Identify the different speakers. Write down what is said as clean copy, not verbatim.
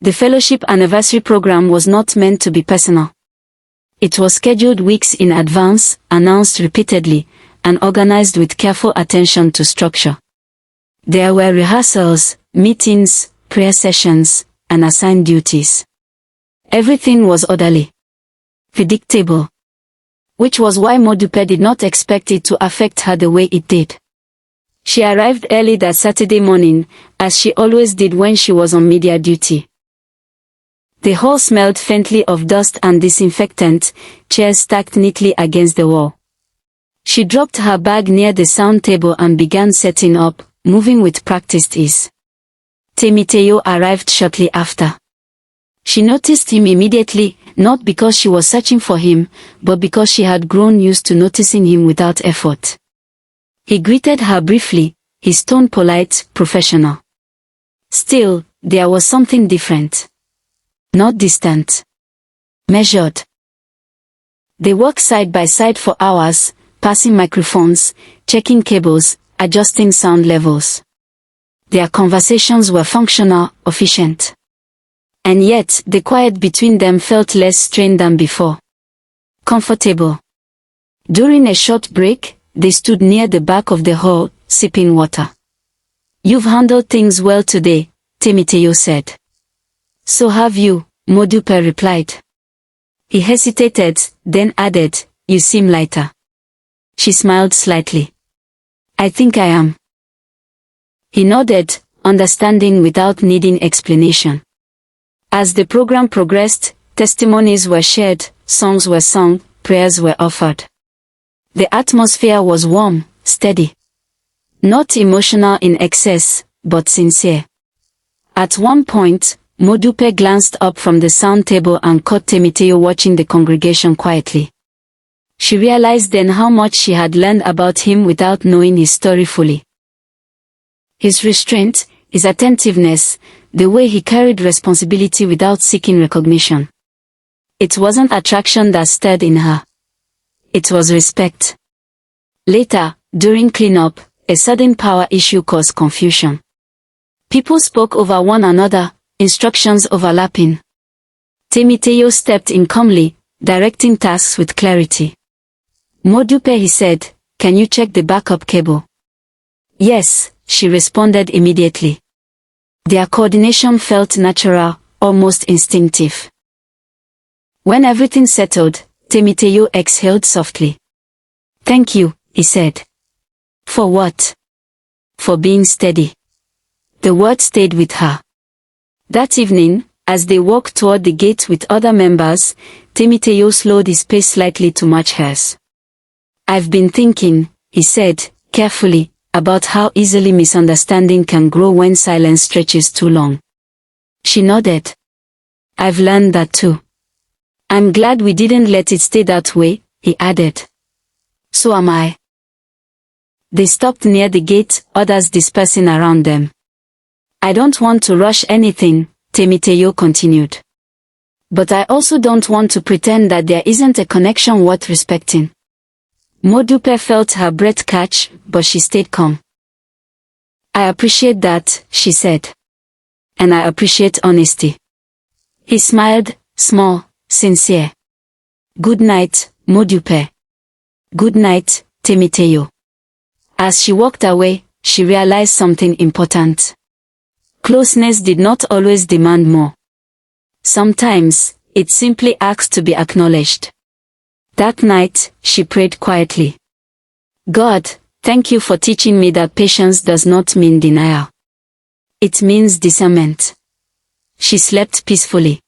Speaker 1: The fellowship anniversary program was not meant to be personal. It was scheduled weeks in advance, announced repeatedly, and organized with careful attention to structure. There were rehearsals, meetings, prayer sessions, and assigned duties. Everything was orderly, predictable, which was why Modupe did not expect it to affect her the way it did. She arrived early that Saturday morning, as she always did when she was on media duty. The hall smelled faintly of dust and disinfectant, chairs stacked neatly against the wall. She dropped her bag near the sound table and began setting up, moving with practiced ease. Temitayo arrived shortly after. She noticed him immediately, not because she was searching for him, but because she had grown used to noticing him without effort. He greeted her briefly, his tone polite, professional. Still, there was something different. Not distant. Measured. They worked side by side for hours, passing microphones, checking cables, adjusting sound levels. Their conversations were functional, efficient. And yet, the quiet between them felt less strained than before. Comfortable. During a short break, they stood near the back of the hall, sipping water. "You've handled things well today," Temitayo said. "So have you," Modupe replied. He hesitated, then added, "You seem lighter." She smiled slightly. "I think I am." He nodded, understanding without needing explanation. As the program progressed, testimonies were shared, songs were sung, prayers were offered. The atmosphere was warm, steady. Not emotional in excess, but sincere. At one point, Modupe glanced up from the sound table and caught Temitayo watching the congregation quietly. She realized then how much she had learned about him without knowing his story fully. His restraint, his attentiveness, the way he carried responsibility without seeking recognition. It wasn't attraction that stirred in her. It was respect. Later, during cleanup, a sudden power issue caused confusion. People spoke over one another, instructions overlapping. Temitayo stepped in calmly, directing tasks with clarity. "Modupe," he said, "can you check the backup cable?" "Yes," she responded immediately. Their coordination felt natural, almost instinctive. When everything settled, Temitayo exhaled softly. "Thank you," he said. "For what?" "For being steady." The word stayed with her. That evening, as they walked toward the gate with other members, Temitayo slowed his pace slightly to match hers. "I've been thinking," he said, carefully, "about how easily misunderstanding can grow when silence stretches too long." She nodded. "I've learned that too." "I'm glad we didn't let it stay that way," he added. "So am I." They stopped near the gate, others dispersing around them. "I don't want to rush anything," Temitayo continued. "But I also don't want to pretend that there isn't a connection worth respecting." Modupe felt her breath catch, but she stayed calm. "I appreciate that," she said. "And I appreciate honesty." He smiled, small, sincere. "Good night, Modupe." "Good night, Temitayo." As she walked away, she realized something important. Closeness did not always demand more. Sometimes, it simply asked to be acknowledged. That night, she prayed quietly. "God, thank you for teaching me that patience does not mean denial. It means discernment." She slept peacefully.